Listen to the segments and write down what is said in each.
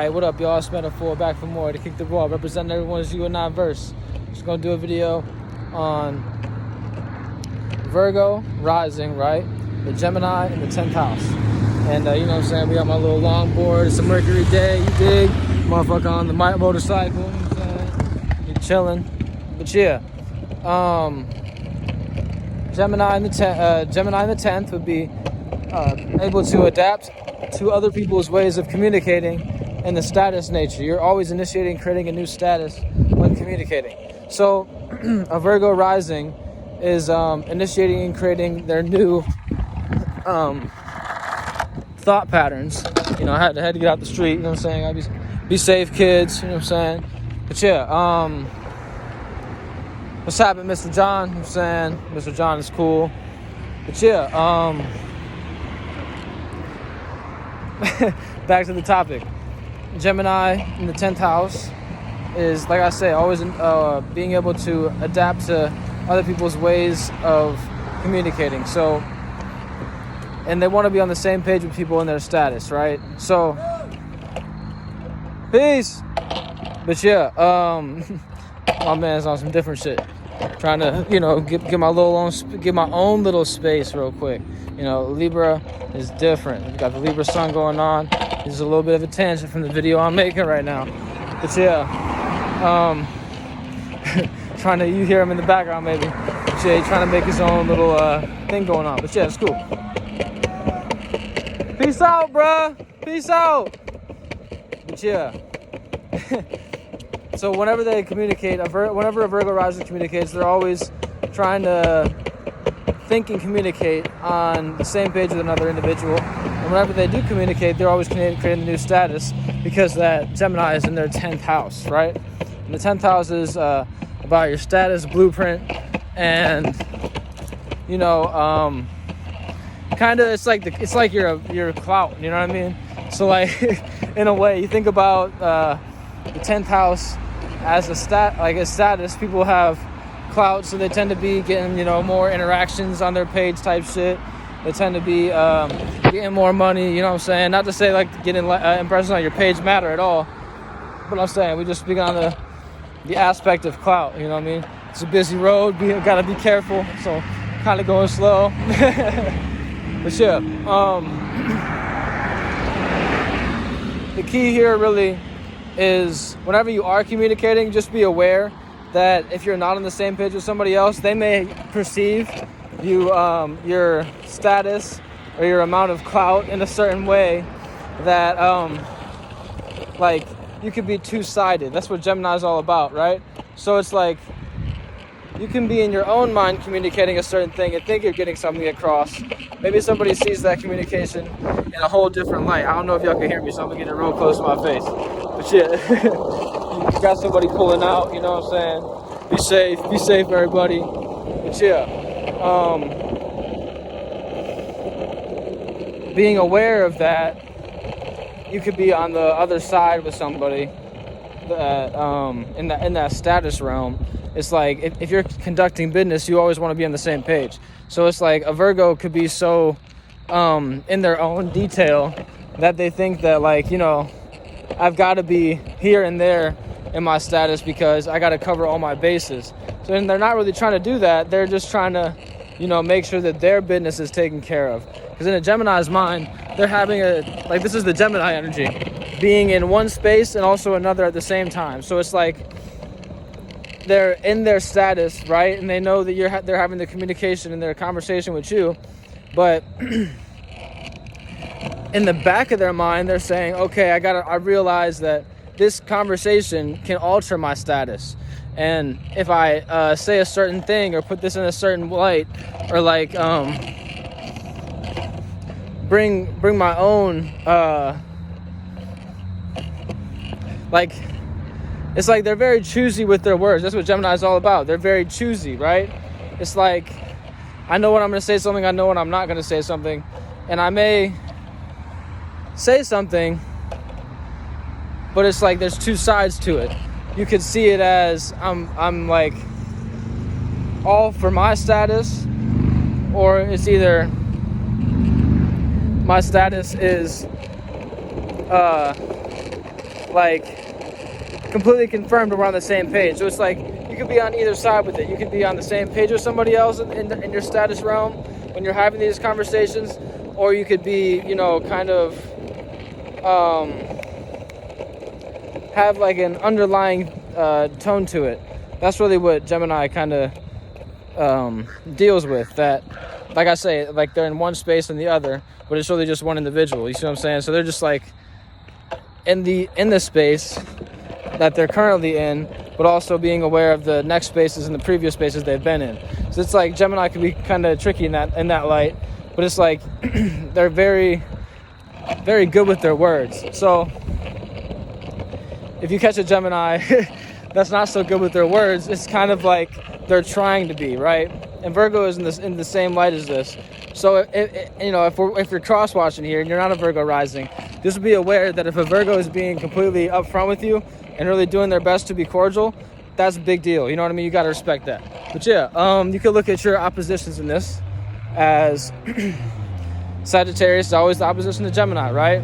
Alright, what up, y'all? It's Metaphor back for more to kick the ball, representing everyone's you and I verse. Just gonna do a video on Virgo rising, right? The Gemini in the 10th house. And you know what I'm saying? We got my little longboard. It's a Mercury day, you dig? Motherfucker on the motorcycle, you know what I'm saying? You're chilling. But yeah. Gemini in the 10th would be able to adapt to other people's ways of communicating in the status nature. You're always initiating, creating a new status when communicating. So a Virgo rising is initiating and creating their new thought patterns. You know, I had to get out the street, you know what I'm saying? Be safe, kids, you know what I'm saying? But yeah, what's happening, Mr. John? You know what I'm saying? Mr. John is cool. But yeah, back to the topic. Gemini in the 10th house is, like I say, always being able to adapt to other people's ways of communicating. So, and they want to be on the same page with people in their status, right? So, peace. But yeah, my man's on some different shit. Trying to, you know, get my own little space real quick. You know, Libra is different. We got the Libra sun going on. This is a little bit of a tangent from the video I'm making right now. But yeah, you hear him in the background maybe. But yeah, he's trying to make his own little thing going on. But yeah, it's cool. Peace out, bruh. Peace out. But yeah. So whenever they communicate, whenever a Virgo rising communicates, they're always trying to think and communicate on the same page with another individual. And whenever they do communicate, they're always creating a new status because that Gemini is in their 10th house, right? And the 10th house is about your status, blueprint, and you know, kind of it's like your clout. You know what I mean? So like, in a way, you think about the 10th house as a status. People have clout, so they tend to be getting, you know, more interactions on their page type shit. They tend to be getting more money, you know what I'm saying? Not to say like getting impressions on your page matter at all, but I'm saying we just speak on the aspect of clout, you know what I mean? It's a busy road, gotta be careful, so kind of going slow. But yeah, the key here really is whenever you are communicating, just be aware that if you're not on the same page with somebody else, they may perceive you, your status or your amount of clout in a certain way that, like, you could be two-sided. That's what Gemini is all about, right? So it's like, you can be in your own mind communicating a certain thing and think you're getting something across. Maybe somebody sees that communication in a whole different light. I don't know if y'all can hear me, so I'm gonna get it real close to my face. But yeah, you got somebody pulling out, you know what I'm saying? Be safe, everybody. But yeah, being aware of that, you could be on the other side with somebody that in that status realm. It's like if you're conducting business, you always want to be on the same page. So it's like a Virgo could be so in their own detail that they think that, like, you know, I've got to be here and there in my status because I got to cover all my bases. So then they're not really trying to do that. They're just trying to, you know, make sure that their business is taken care of. Because in a Gemini's mind, they're having this is the Gemini energy, being in one space and also another at the same time. So it's like they're in their status, right? And they know that they're having the communication and their conversation with you. But in the back of their mind, they're saying, okay, I realize that this conversation can alter my status. And if I say a certain thing or put this in a certain light, or like bring my own like, it's like they're very choosy with their words. That's what Gemini is all about. They're very choosy, right? It's like, I know when I'm going to say something, I know when I'm not going to say something, and I may say something, but it's like there's two sides to it. You could see it as I'm like all for my status, or it's either my status is like completely confirmed we're on the same page. So it's like you could be on either side with it. You could be on the same page with somebody else in your status realm when you're having these conversations, or you could be, you know, kind of have like an underlying tone to it. That's really what Gemini kind of deals with. That, like I say, like they're in one space and the other, but it's really just one individual. You see what I'm saying? So they're just like in the space that they're currently in, but also being aware of the next spaces and the previous spaces they've been in. So it's like Gemini can be kind of tricky in that light, but it's like they're very, very good with their words. So if you catch a Gemini that's not so good with their words, it's kind of like they're trying to be, right? And Virgo is in the same light as this. So you know, if you're cross watching here and you're not a Virgo rising, just be aware that if a Virgo is being completely upfront with you and really doing their best to be cordial, that's a big deal. You know what I mean? You got to respect that. But yeah, you can look at your oppositions in this as Sagittarius is always the opposition to Gemini, right?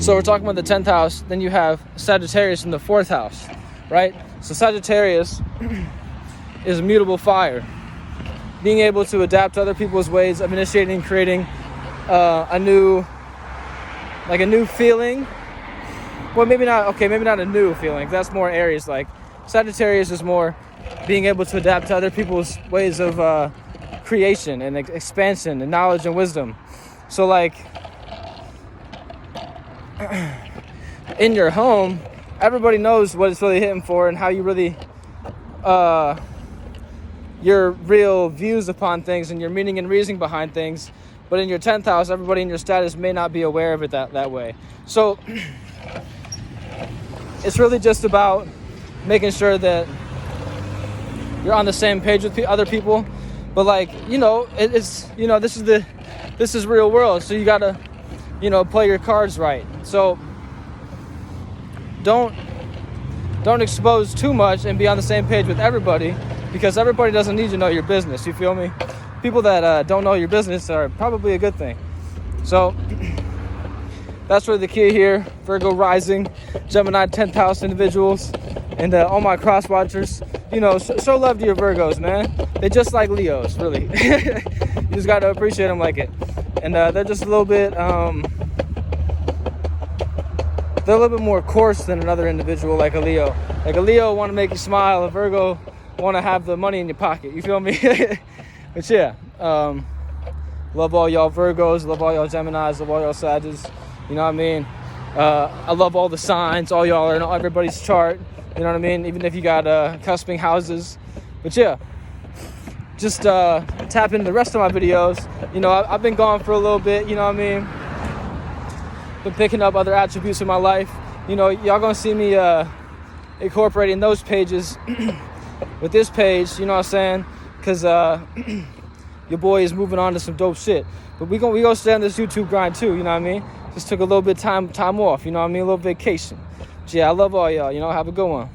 So we're talking about the 10th house. Then you have Sagittarius in the 4th house, right? So Sagittarius is mutable fire. Being able to adapt to other people's ways of initiating and creating a new feeling. Well, maybe not a new feeling. That's more Aries. Like Sagittarius is more being able to adapt to other people's ways of creation and expansion and knowledge and wisdom. So like in your home, everybody knows what it's really hitting for and how you really your real views upon things and your meaning and reasoning behind things. But in your 10th house, everybody in your status may not be aware of it that way. So it's really just about making sure that you're on the same page with other people. But like, you know, this is real world. So you gotta, you know, play your cards right. So don't expose too much and be on the same page with everybody, because everybody doesn't need to know your business. You feel me? People that don't know your business are probably a good thing. So that's really the key here. Virgo rising, Gemini 10th house individuals, and all my cross watchers. You know, show love to your Virgos, man. They're just like Leos, really. You just got to appreciate them like it. And they're just a little bit, they're a little bit more coarse than another individual like a Leo. Like a Leo want to make you smile, a Virgo want to have the money in your pocket. You feel me? But yeah, love all y'all Virgos, love all y'all Geminis, love all y'all Sagittarius. You know what I mean? I love all the signs. All y'all are in everybody's chart. You know what I mean? Even if you got cusping houses. But yeah, just tap into the rest of my videos. You know, I've been gone for a little bit. You know what I mean? Been picking up other attributes in my life. You know, y'all gonna see me incorporating those pages with this page. You know what I'm saying? Because your boy is moving on to some dope shit. But we gonna stay on this YouTube grind too. You know what I mean? Just took a little bit time off. You know what I mean? A little vacation. But yeah, I love all y'all. You know, have a good one.